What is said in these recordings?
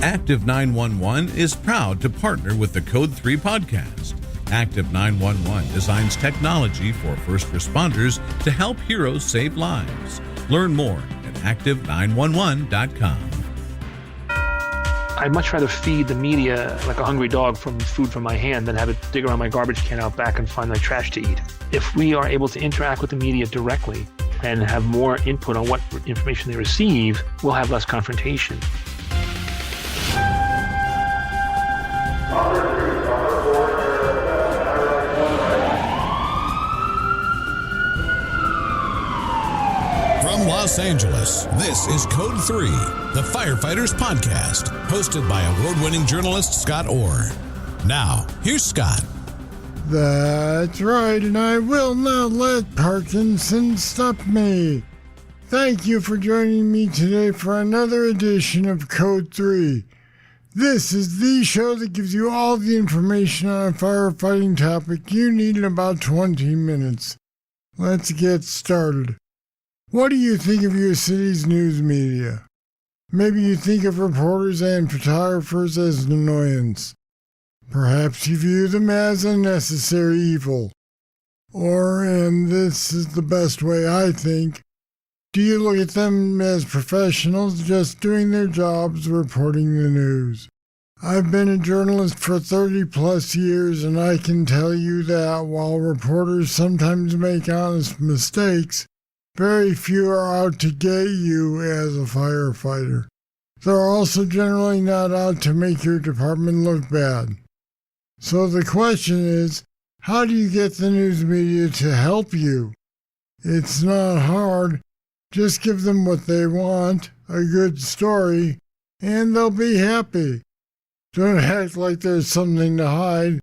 Active 911 is proud to partner with the Code 3 podcast. Active 911 designs technology for first responders to help heroes save lives. Learn more at active911.com. I'd much rather feed the media like a hungry dog from food from my hand than have it dig around my garbage can out back and find my trash to eat. If we are able to interact with the media directly and have more input on what information they receive, we'll have less confrontation. From Los Angeles, this is Code 3, the Firefighters podcast, hosted by award-winning journalist Scott Orr. Now, here's Scott. That's right, and I will not let Parkinson stop me. Thank you for joining me today for another edition of Code 3. This is the show that gives you all the information on a firefighting topic you need in about 20 minutes. Let's get started. What do you think of your city's news media? Maybe you think of reporters and photographers as an annoyance. Perhaps you view them as a necessary evil. Or, and this is the best way I think, do you look at them as professionals just doing their jobs reporting the news? I've been a journalist for 30 plus years, and I can tell you that while reporters sometimes make honest mistakes, very few are out to get you as a firefighter. They're also generally not out to make your department look bad. So the question is, how do you get the news media to help you? It's not hard. Just give them what they want, a good story, and they'll be happy. Don't act like there's something to hide,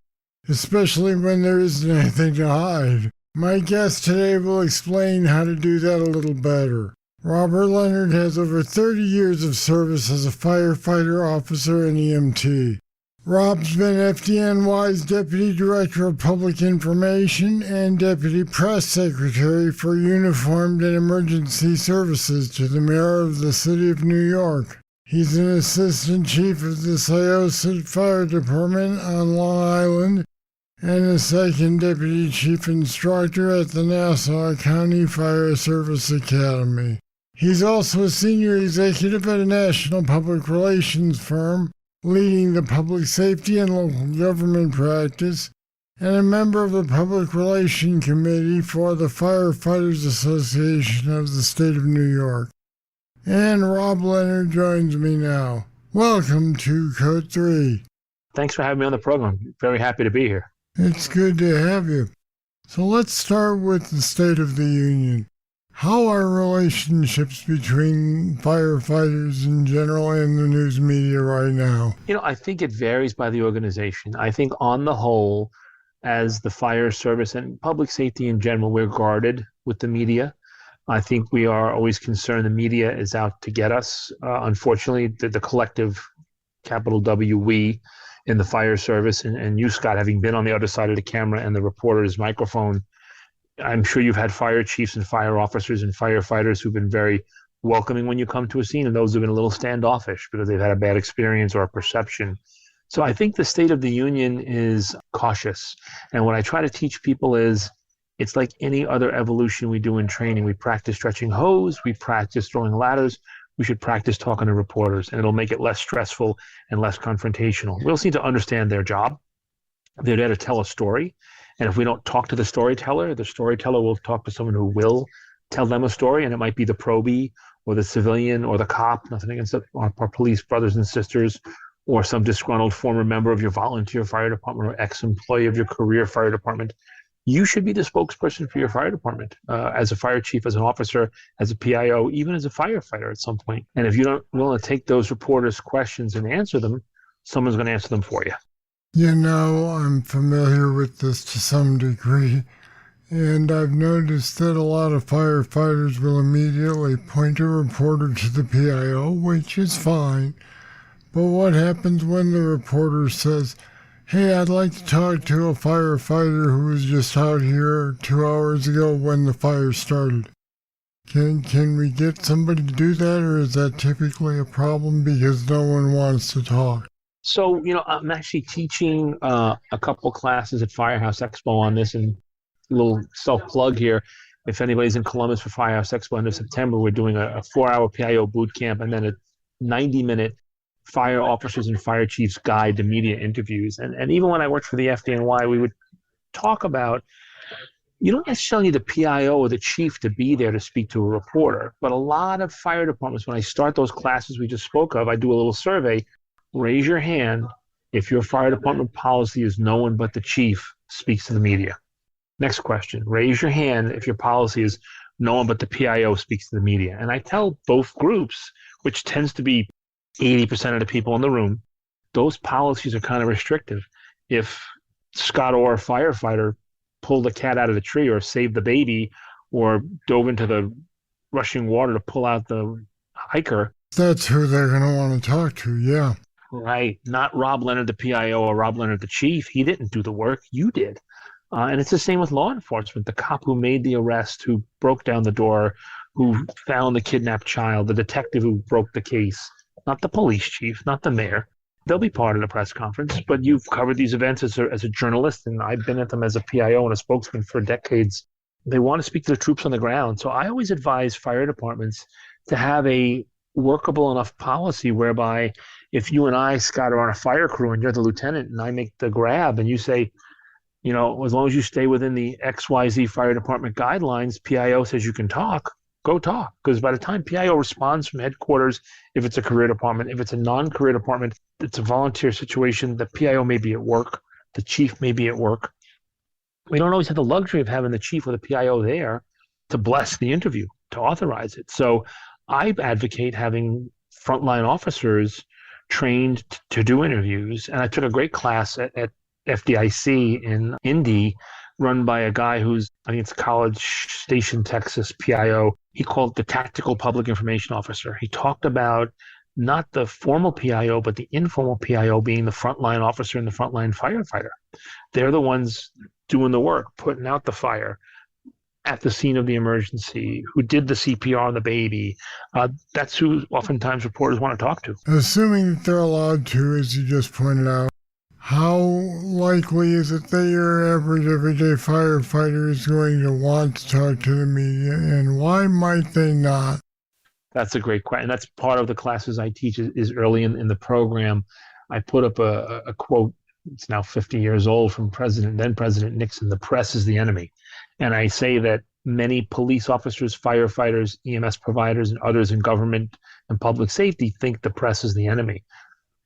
especially when there isn't anything to hide. My guest today will explain how to do that a little better. Robert Leonard has over 30 years of service as a firefighter, officer, and EMT. Rob's been FDNY's Deputy Director of Public Information and Deputy Press Secretary for Uniformed and Emergency Services to the Mayor of the City of New York. He's an Assistant Chief of the Syosset Fire Department on Long Island and a Second Deputy Chief Instructor at the Nassau County Fire Service Academy. He's also a Senior Executive at a national public relations firm, leading the public safety and local government practice, and a member of the Public Relations Committee for the Firefighters Association of the State of New York. And Rob Leonard joins me now. Welcome to Code 3. Thanks for having me on the program. Very happy to be here. It's good to have you. So let's start with the State of the Union. How are relationships between firefighters in general and the news media right now? I think it varies by the organization. I think on the whole, as the fire service and public safety in general, we're guarded with the media. I think we are always concerned the media is out to get us. Unfortunately, the collective, capital W, we, in the fire service, and you, Scott, having been on the other side of the camera and the reporter's microphone, I'm sure you've had fire chiefs and fire officers and firefighters who've been very welcoming when you come to a scene, and those who've been a little standoffish because they've had a bad experience or a perception. So I think the State of the Union is cautious. And what I try to teach people is it's like any other evolution we do in training. We practice stretching hose, we practice throwing ladders, we should practice talking to reporters, and it'll make it less stressful and less confrontational. We also need to understand their job. They're there to tell a story. And if we don't talk to the storyteller will talk to someone who will tell them a story, and it might be the probie or the civilian or the cop, nothing against our police brothers and sisters, or some disgruntled former member of your volunteer fire department or ex-employee of your career fire department. You should be the spokesperson for your fire department as a fire chief, as an officer, as a PIO, even as a firefighter at some point. And if you don't willing to take those reporters' questions and answer them, someone's going to answer them for you. I'm familiar with this to some degree, and I've noticed that a lot of firefighters will immediately point a reporter to the PIO, which is fine. But what happens when the reporter says, "Hey, I'd like to talk to a firefighter who was just out here 2 hours ago when the fire started"? Can we get somebody to do that, or is that typically a problem because no one wants to talk? So, I'm actually teaching a couple classes at Firehouse Expo on this, and a little self-plug here. If anybody's in Columbus for Firehouse Expo end of September, we're doing a 4-hour PIO boot camp and then a 90-minute fire officers and fire chiefs guide to media interviews. And even when I worked for the FDNY, we would talk about, you don't necessarily need the PIO or the chief to be there to speak to a reporter, but a lot of fire departments, when I start those classes we just spoke of, I do a little survey. Raise your hand if your fire department policy is no one but the chief speaks to the media. Next question. Raise your hand if your policy is no one but the PIO speaks to the media. And I tell both groups, which tends to be 80% of the people in the room, those policies are kind of restrictive. If Scott Orr, firefighter, pulled the cat out of the tree or saved the baby or dove into the rushing water to pull out the hiker. That's who they're going to want to talk to, yeah. Right. Not Rob Leonard, the PIO, or Rob Leonard, the chief. He didn't do the work. You did. And it's the same with law enforcement. The cop who made the arrest, who broke down the door, who found the kidnapped child, the detective who broke the case, not the police chief, not the mayor. They'll be part of the press conference, but you've covered these events as a journalist, and I've been at them as a PIO and a spokesman for decades. They want to speak to the troops on the ground. So I always advise fire departments to have a workable enough policy whereby if you and I, Scott, are on a fire crew and you're the lieutenant and I make the grab and you say, as long as you stay within the XYZ fire department guidelines, PIO says you can talk, go talk. Because by the time PIO responds from headquarters, if it's a career department, if it's a non-career department, it's a volunteer situation, the PIO may be at work, the chief may be at work. We don't always have the luxury of having the chief or the PIO there to bless the interview, to authorize it. So I advocate having frontline officers trained to do interviews. And I took a great class at FDIC in Indy, run by a guy who's, I think it's College Station, Texas, PIO. He called it the Tactical Public Information Officer. He talked about not the formal PIO, but the informal PIO being the frontline officer and the frontline firefighter. They're the ones doing the work, putting out the fire at the scene of the emergency, who did the CPR on the baby. That's who oftentimes reporters want to talk to. Assuming that they're allowed to, as you just pointed out, how likely is it that your average everyday firefighter is going to want to talk to the media, and why might they not? That's a great question. That's part of the classes I teach is early in the program. I put up a quote, it's now 50 years old, from then President Nixon: "The press is the enemy." And I say that many police officers, firefighters, EMS providers, and others in government and public safety think the press is the enemy.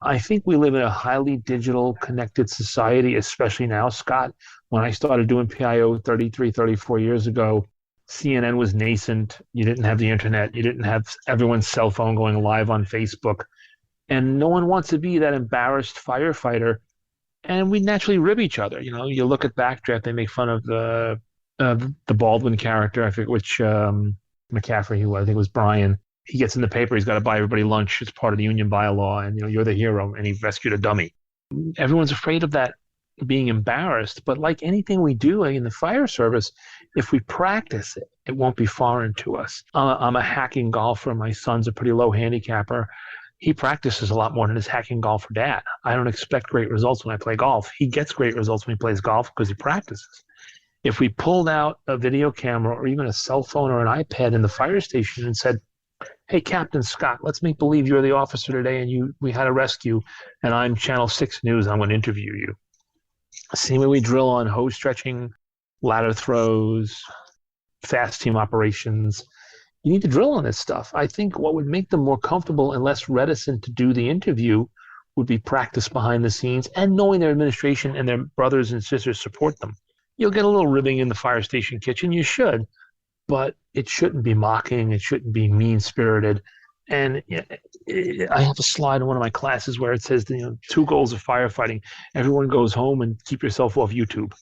I think we live in a highly digital, connected society, especially now, Scott. When I started doing PIO 33, 34 years ago, CNN was nascent. You didn't have the internet. You didn't have everyone's cell phone going live on Facebook. And no one wants to be that embarrassed firefighter. And we naturally rib each other. You look at Backdraft, they make fun of the Baldwin character. I forget which McCaffrey he was. I think it was Brian. He gets in the paper. He's got to buy everybody lunch. It's part of the union bylaw. And, you're the hero. And he rescued a dummy. Everyone's afraid of that, being embarrassed. But like anything we do in the fire service, if we practice it, it won't be foreign to us. I'm a hacking golfer. My son's a pretty low handicapper. He practices a lot more than his hacking golfer dad. I don't expect great results when I play golf. He gets great results when he plays golf because he practices. If we pulled out a video camera or even a cell phone or an iPad in the fire station and said, "Hey, Captain Scott, let's make believe you're the officer today and we had a rescue, and I'm Channel 6 News. I'm going to interview you." Same way we drill on hose stretching, ladder throws, fast team operations. You need to drill on this stuff. I think what would make them more comfortable and less reticent to do the interview would be practice behind the scenes and knowing their administration and their brothers and sisters support them. You'll get a little ribbing in the fire station kitchen. You should, but it shouldn't be mocking. It shouldn't be mean-spirited. And I have a slide in one of my classes where it says, 2 goals of firefighting. Everyone goes home and keep yourself off YouTube.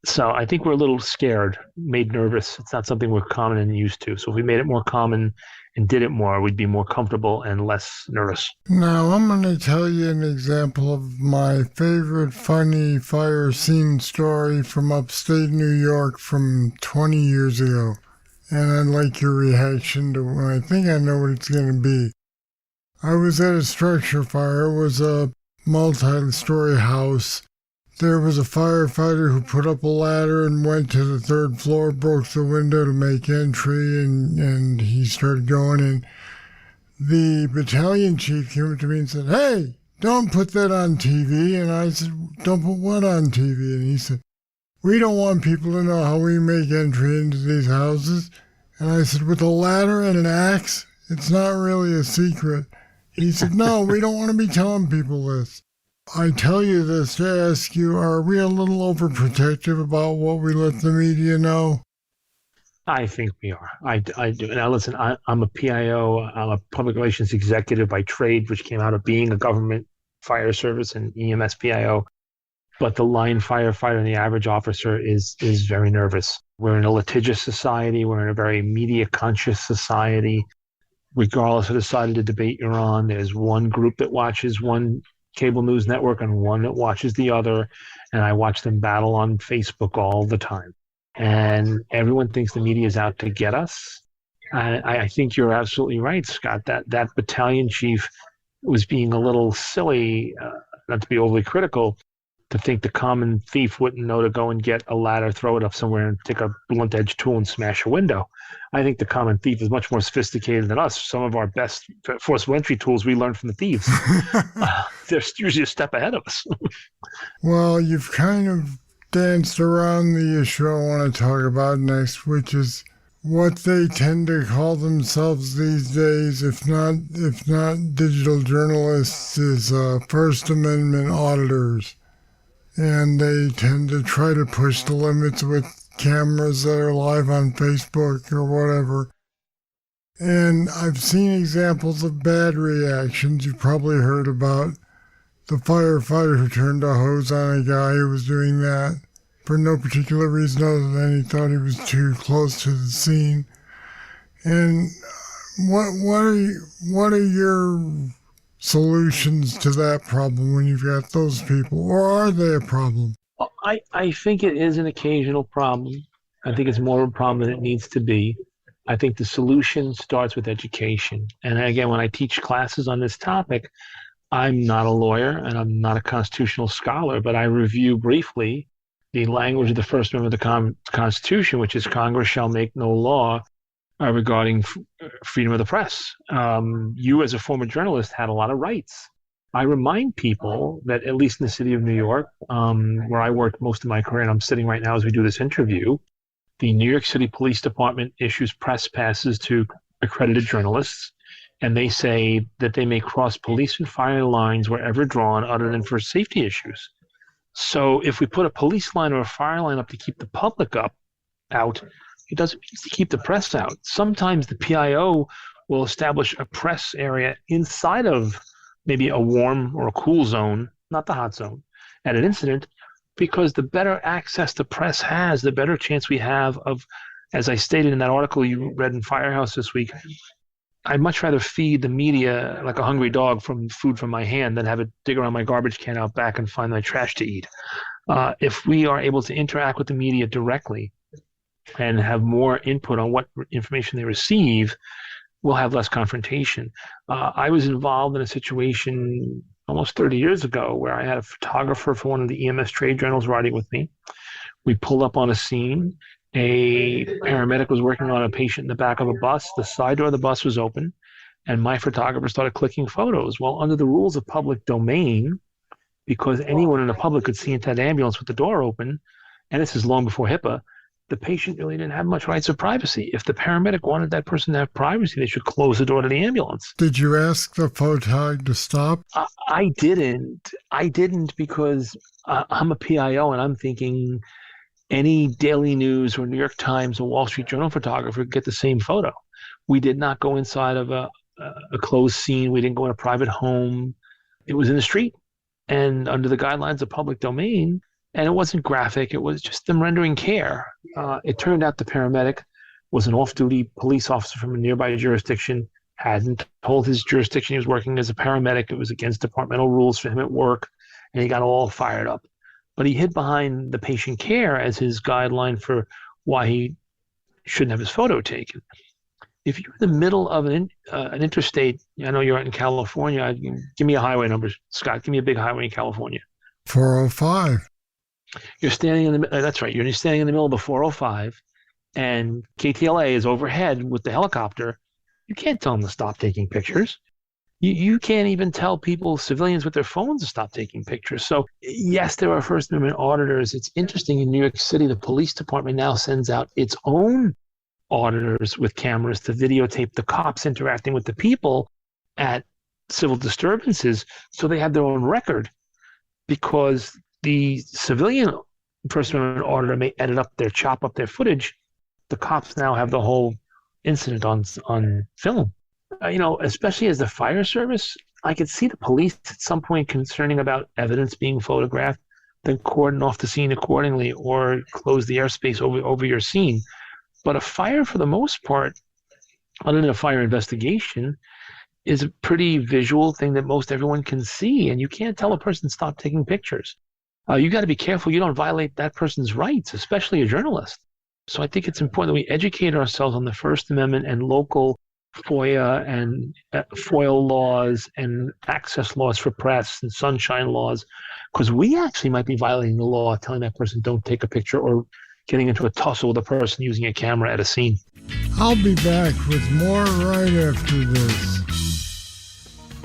So I think we're a little scared, made nervous. It's not something we're common and used to. So if we made it more common and did it more, we'd be more comfortable and less nervous. Now, I'm going to tell you an example of my favorite funny fire scene story from upstate New York from 20 years ago. and I'd like your reaction to it. I think I know what it's going to be. I was at a structure fire. It was a multi-story house. There was a firefighter who put up a ladder and went to the third floor, broke the window to make entry, and he started going in. The battalion chief came up to me and said, "Hey, don't put that on TV." And I said, "Don't put what on TV?" And he said, "We don't want people to know how we make entry into these houses." And I said, "With a ladder and an axe, it's not really a secret." He said, "No, we don't want to be telling people this." I tell you this to ask you, are we a little overprotective about what we let the media know? I think we are. I do. Now, listen, I'm a PIO. I'm a public relations executive by trade, which came out of being a government fire service and EMS PIO. But the line firefighter and the average officer is very nervous. We're in a litigious society. We're in a very media-conscious society. Regardless of the side of the debate you're on, there's one group that watches one cable news network and one that watches the other, and I watch them battle on Facebook all the time. And everyone thinks the media is out to get us. I think you're absolutely right, Scott. That battalion chief was being a little silly, not to be overly critical, to think the common thief wouldn't know to go and get a ladder, throw it up somewhere, and take a blunt edge tool and smash a window. I think the common thief is much more sophisticated than us. Some of our best forcible entry tools we learned from the thieves. They're usually a step ahead of us. Well, you've kind of danced around the issue I want to talk about next, which is what they tend to call themselves these days, if not digital journalists, is First Amendment auditors. And they tend to try to push the limits with cameras that are live on Facebook or whatever. And I've seen examples of bad reactions. You've probably heard about the firefighter who turned a hose on a guy who was doing that for no particular reason other than he thought he was too close to the scene. And what are your solutions to that problem when you've got those people, or are they a problem? I think it is an occasional problem. I think it's more of a problem than it needs to be. I think the solution starts with education. And again, when I teach classes on this topic, I'm not a lawyer and I'm not a constitutional scholar, but I review briefly the language of the First Amendment of the Constitution, which is Congress shall make no law regarding freedom of the press. You, as a former journalist, had a lot of rights. I remind people that, at least in the city of New York, where I worked most of my career, and I'm sitting right now as we do this interview, the New York City Police Department issues press passes to accredited journalists, and they say that they may cross police and fire lines wherever drawn other than for safety issues. So if we put a police line or a fire line up to keep the public out, it doesn't mean to keep the press out. Sometimes the PIO will establish a press area inside of maybe a warm or a cool zone, not the hot zone, at an incident, because the better access the press has, the better chance we have of, as I stated in that article you read in Firehouse this week, I'd much rather feed the media like a hungry dog from food from my hand than have it dig around my garbage can out back and find my trash to eat. If we are able to interact with the media directly and have more input on what information they receive, we'll have less confrontation. I was involved in a situation almost 30 years ago where I had a photographer for one of the EMS trade journals riding with me. We pulled up on a scene. A paramedic was working on a patient in the back of a bus. The side door of the bus was open, and my photographer started clicking photos. Well, under the rules of public domain, because anyone in the public could see into that ambulance with the door open, and this is long before HIPAA, the patient really didn't have much rights of privacy. If the paramedic wanted that person to have privacy, they should close the door to the ambulance. Did you ask the photog to stop? I didn't. I didn't because I'm a PIO and I'm thinking any Daily News or New York Times or Wall Street Journal photographer could get the same photo. We did not go inside of a closed scene. We didn't go in a private home. It was in the street and under the guidelines of public domain. And it wasn't graphic. It was just them rendering care. It turned out the paramedic was an off-duty police officer from a nearby jurisdiction, hadn't told his jurisdiction he was working as a paramedic. It was against departmental rules for him at work, and he got all fired up. But he hid behind the patient care as his guideline for why he shouldn't have his photo taken. If you're in the middle of an interstate, I know you're out in California. Give me a highway number, Scott. Give me a big highway in California. 405. You're standing in the. That's right. You're standing in the middle of the 405, and KTLA is overhead with the helicopter. You can't tell them to stop taking pictures. You can't even tell people, civilians with their phones, to stop taking pictures. So yes, there are First Amendment auditors. It's interesting, in New York City, the police department now sends out its own auditors with cameras to videotape the cops interacting with the people at civil disturbances, so they have their own record, because the civilian First Amendment auditor may chop up their footage. The cops now have the whole incident on film. Especially as the fire service, I could see the police at some point concerning about evidence being photographed, then cordon off the scene accordingly or close the airspace over your scene. But a fire, for the most part, other than a fire investigation, is a pretty visual thing that most everyone can see, and you can't tell a person stop taking pictures. You got to be careful you don't violate that person's rights, especially a journalist. So I think it's important that we educate ourselves on the First Amendment and local FOIA and FOIL laws and access laws for press and sunshine laws, because we actually might be violating the law telling that person don't take a picture, or getting into a tussle with a person using a camera at a scene. I'll be back with more right after this.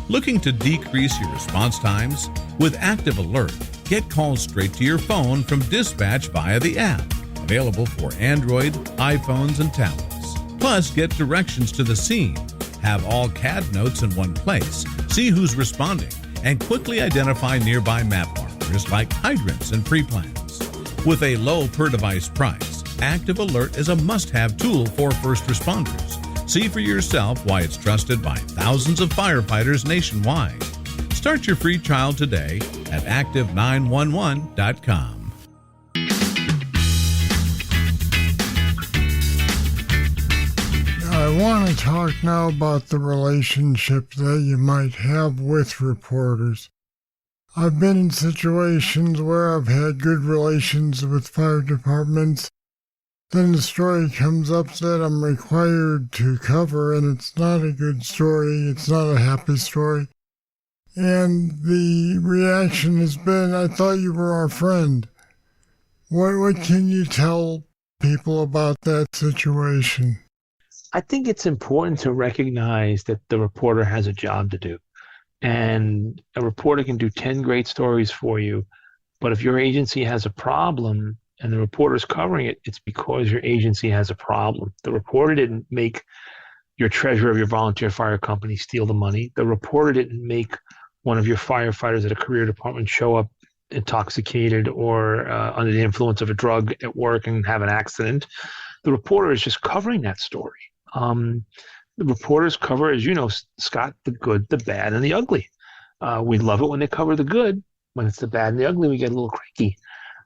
Looking to decrease your response times? With Active Alert, get calls straight to your phone from dispatch via the app, available for Android, iPhones, and tablets. Plus, get directions to the scene, have all CAD notes in one place, see who's responding, and quickly identify nearby map markers like hydrants and pre-plans. With a low per-device price, Active Alert is a must-have tool for first responders. See for yourself why it's trusted by thousands of firefighters nationwide. Start your free trial today at active911.com. I want to talk now about the relationship that you might have with reporters. I've been in situations where I've had good relations with fire departments. Then the story comes up that I'm required to cover, and it's not a good story. It's not a happy story. And the reaction has been, I thought you were our friend. What can you tell people about that situation? I think it's important to recognize that the reporter has a job to do. And a reporter can do 10 great stories for you, but if your agency has a problem and the reporter's covering it, it's because your agency has a problem. The reporter didn't make your treasurer of your volunteer fire company steal the money. The reporter didn't make one of your firefighters at a career department show up intoxicated or under the influence of a drug at work and have an accident. The reporter is just covering that story. The reporters cover, as you know, Scott, the good, the bad, and the ugly. We love it when they cover the good. When it's the bad and the ugly, we get a little cranky.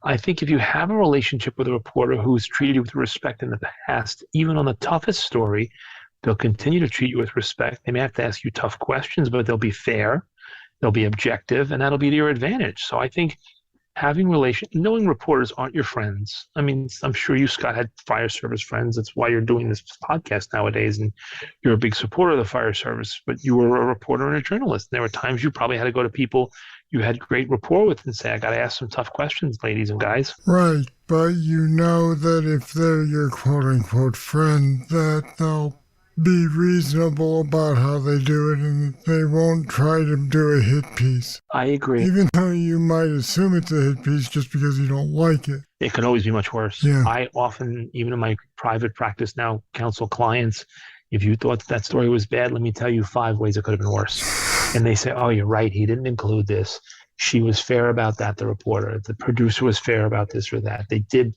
I think if you have a relationship with a reporter who's treated you with respect in the past, even on the toughest story, they'll continue to treat you with respect. They may have to ask you tough questions, but they'll be fair, they'll be objective, and that'll be to your advantage. So I think knowing reporters aren't your friends. I mean, I'm sure you, Scott, had fire service friends. That's why you're doing this podcast nowadays, and you're a big supporter of the fire service. But you were a reporter and a journalist. And there were times you probably had to go to people you had great rapport with and say, I got to ask some tough questions, ladies and guys. Right, but you know that if they're your quote-unquote friend, that they'll be reasonable about how they do it, and they won't try to do a hit piece. I agree. Even though you might assume it's a hit piece just because you don't like it. It can always be much worse. Yeah. I often, even in my private practice now, counsel clients, if you thought that story was bad, let me tell you 5 ways it could have been worse. And they say, oh, you're right, he didn't include this. She was fair about that, the reporter. The producer was fair about this or that. They did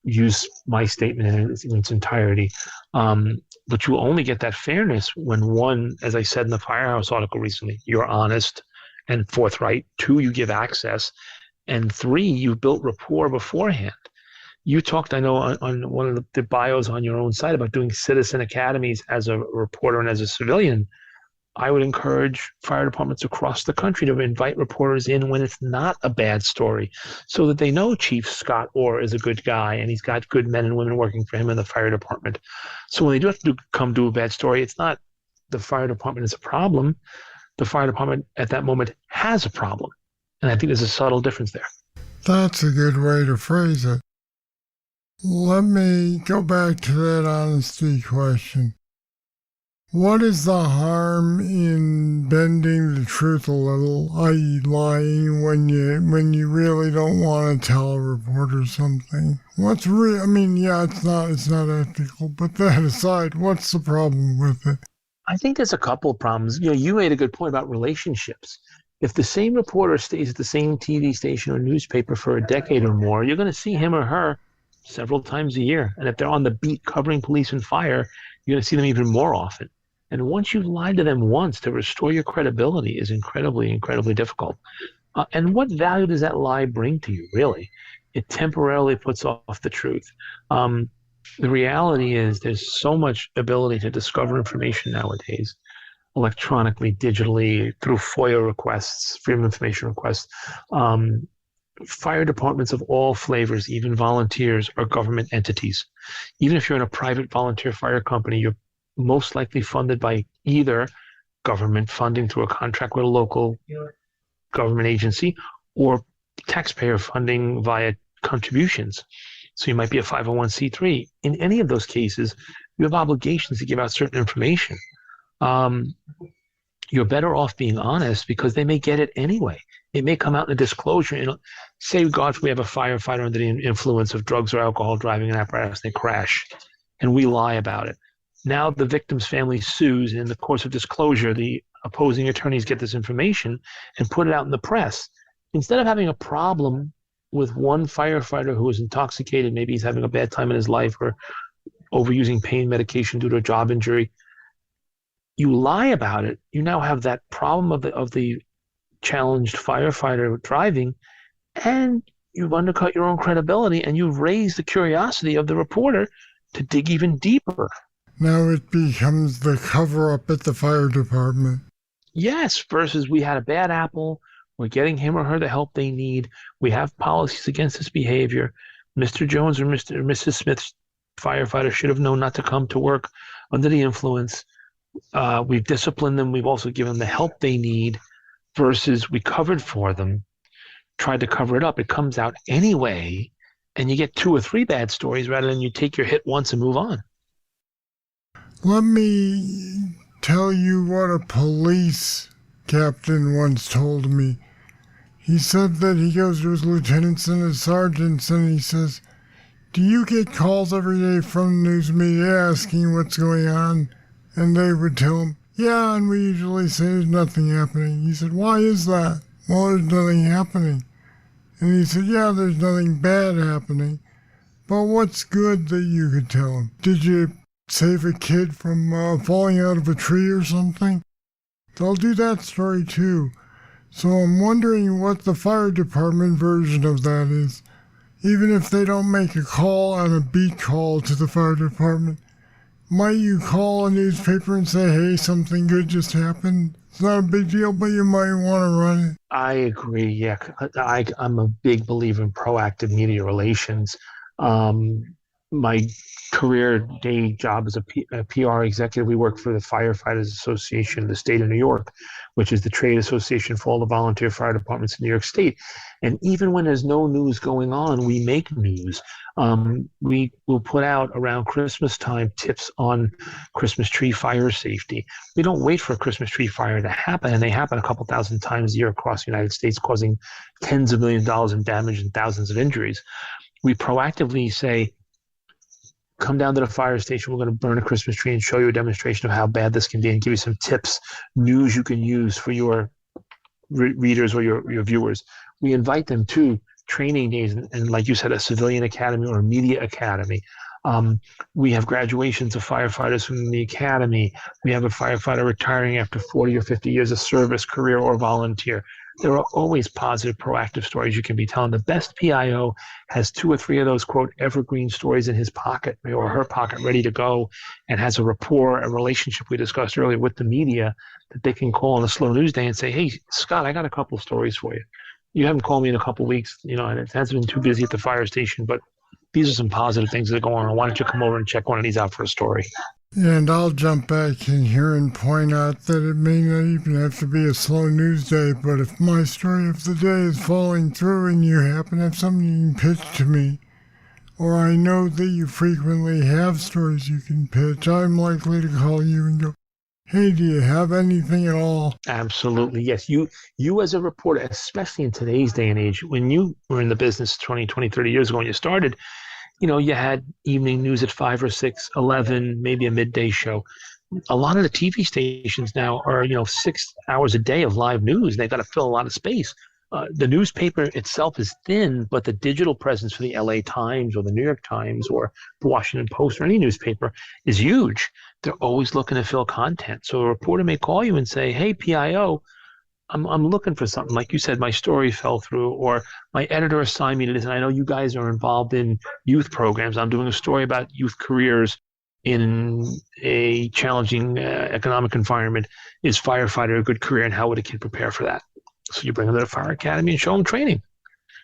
use my statement in its entirety. But you will only get that fairness when, 1, as I said in the Firehouse article recently, you're honest and forthright. 2, you give access. And 3, you built rapport beforehand. You talked, I know, on one of the bios on your own site about doing citizen academies as a reporter and as a civilian. I would encourage fire departments across the country to invite reporters in when it's not a bad story, so that they know Chief Scott Orr is a good guy and he's got good men and women working for him in the fire department. So when they do have to come do a bad story, it's not the fire department is a problem. The fire department at that moment has a problem. And I think there's a subtle difference there. That's a good way to phrase it. Let me go back to that honesty question. What is the harm in bending the truth a little, i.e. lying when you really don't want to tell a reporter something? What's real? I mean, yeah, it's not ethical, but that aside, what's the problem with it? I think there's a couple of problems. You made a good point about relationships. If the same reporter stays at the same TV station or newspaper for a decade or more, you're going to see him or her several times a year. And if they're on the beat covering police and fire, you're going to see them even more often. And once you've lied to them once, to restore your credibility is incredibly, incredibly difficult. And what value does that lie bring to you, really? It temporarily puts off the truth. The reality is there's so much ability to discover information nowadays, electronically, digitally, through FOIA requests, Freedom of Information requests. Fire departments of all flavors, even volunteers, are government entities. Even if you're in a private volunteer fire company, you're most likely funded by either government funding through a contract with a local government agency or taxpayer funding via contributions. So you might be a 501c3. In any of those cases, you have obligations to give out certain information. You're better off being honest because they may get it anyway. It may come out in a disclosure. Say, God, we have a firefighter under the influence of drugs or alcohol driving an apparatus, they crash, and we lie about it. Now the victim's family sues, and in the course of disclosure, the opposing attorneys get this information and put it out in the press. Instead of having a problem with one firefighter who is intoxicated, maybe he's having a bad time in his life or overusing pain medication due to a job injury, you lie about it. You now have that problem of the challenged firefighter driving, and you've undercut your own credibility, and you've raised the curiosity of the reporter to dig even deeper. Now it becomes the cover-up at the fire department. Yes, versus we had a bad apple. We're getting him or her the help they need. We have policies against this behavior. Mr. Jones or Mrs. Smith's firefighter should have known not to come to work under the influence. We've disciplined them. We've also given them the help they need versus we covered for them, tried to cover it up. It comes out anyway, and you get 2 or 3 bad stories rather than you take your hit once and move on. Let me tell you what a police captain once told me. He said that he goes to his lieutenants and his sergeants and he says, "Do you get calls every day from the news media asking what's going on?" And they would tell him, "Yeah," and we usually say there's nothing happening. He said, "Why is that?" "Well, there's nothing happening." And he said, "Yeah, there's nothing bad happening. But what's good that you could tell him? Did you save a kid from falling out of a tree or something?" They'll do that story too. So I'm wondering what the fire department version of that is. Even if they don't make a call on a beat call to the fire department, might you call a newspaper and say, "Hey, something good just happened"? It's not a big deal, but you might want to run it. I agree. Yeah, I'm a big believer in proactive media relations. My career day job as a PR executive, we work for the Firefighters Association of the state of New York, which is the trade association for all the volunteer fire departments in New York State. And even when there's no news going on, we make news. We will put out around Christmas time tips on Christmas tree fire safety. We don't wait for a Christmas tree fire to happen, and they happen a couple thousand times a year across the United States, causing tens of millions of dollars in damage and thousands of injuries. We proactively say, come down to the fire station, we're going to burn a Christmas tree and show you a demonstration of how bad this can be and give you some tips, news you can use for your readers or your viewers. We invite them to training days and like you said, a civilian academy or a media academy. We have graduations of firefighters from the academy. We have a firefighter retiring after 40 or 50 years of service, career, or volunteer. There are always positive, proactive stories you can be telling. The best PIO has 2 or 3 of those, quote, evergreen stories in his pocket or her pocket ready to go, and has a rapport, a relationship we discussed earlier with the media that they can call on a slow news day and say, hey, Scott, I got a couple of stories for you. You haven't called me in a couple of weeks, and it hasn't been too busy at the fire station, but these are some positive things that are going on. Why don't you come over and check one of these out for a story? And I'll jump back in here and point out that it may not even have to be a slow news day, but if my story of the day is falling through and you happen to have something you can pitch to me, or I know that you frequently have stories you can pitch, I'm likely to call you and go, hey, do you have anything at all? Absolutely, yes. You as a reporter, especially in today's day and age, when you were in the business 20, 30 years ago when you started, you had evening news at 5 or 6, 11, maybe a midday show. A lot of the TV stations now are, 6 hours a day of live news. They've got to fill a lot of space. The newspaper itself is thin, but the digital presence for the LA Times or the New York Times or the Washington Post or any newspaper is huge. They're always looking to fill content. So a reporter may call you and say, hey, PIO, I'm looking for something. Like you said, my story fell through, or my editor assigned me to this, and I know you guys are involved in youth programs. I'm doing a story about youth careers in a challenging economic environment. Is firefighter a good career, and how would a kid prepare for that? So you bring them to the fire academy and show them training.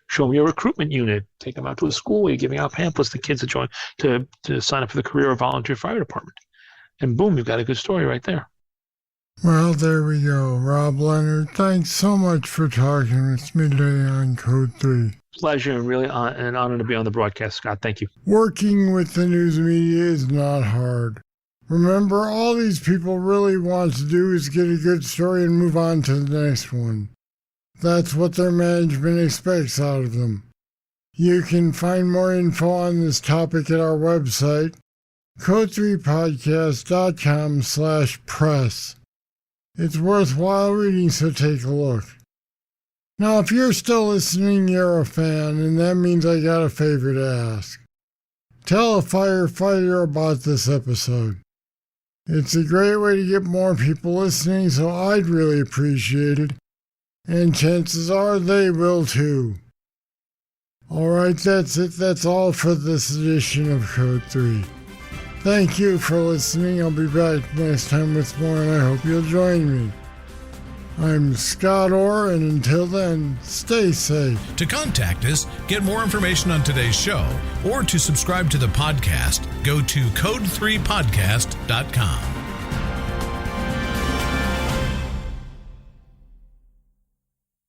Show them your recruitment unit. Take them out to a school where you're giving out pamphlets to kids to sign up for the career or volunteer fire department. And boom, you've got a good story right there. Well, there we go. Rob Leonard, thanks so much for talking with me today on Code 3. Pleasure, and really an honor to be on the broadcast, Scott. Thank you. Working with the news media is not hard. Remember, all these people really want to do is get a good story and move on to the next one. That's what their management expects out of them. You can find more info on this topic at our website, code3podcast.com/press. It's worthwhile reading, so take a look. Now, if you're still listening, you're a fan, and that means I got a favor to ask. Tell a firefighter about this episode. It's a great way to get more people listening, so I'd really appreciate it. And chances are they will too. Alright, that's it. That's all for this edition of Code 3. Thank you for listening. I'll be back next time with more, and I hope you'll join me. I'm Scott Orr, and until then, stay safe. To contact us, get more information on today's show, or to subscribe to the podcast, go to code3podcast.com.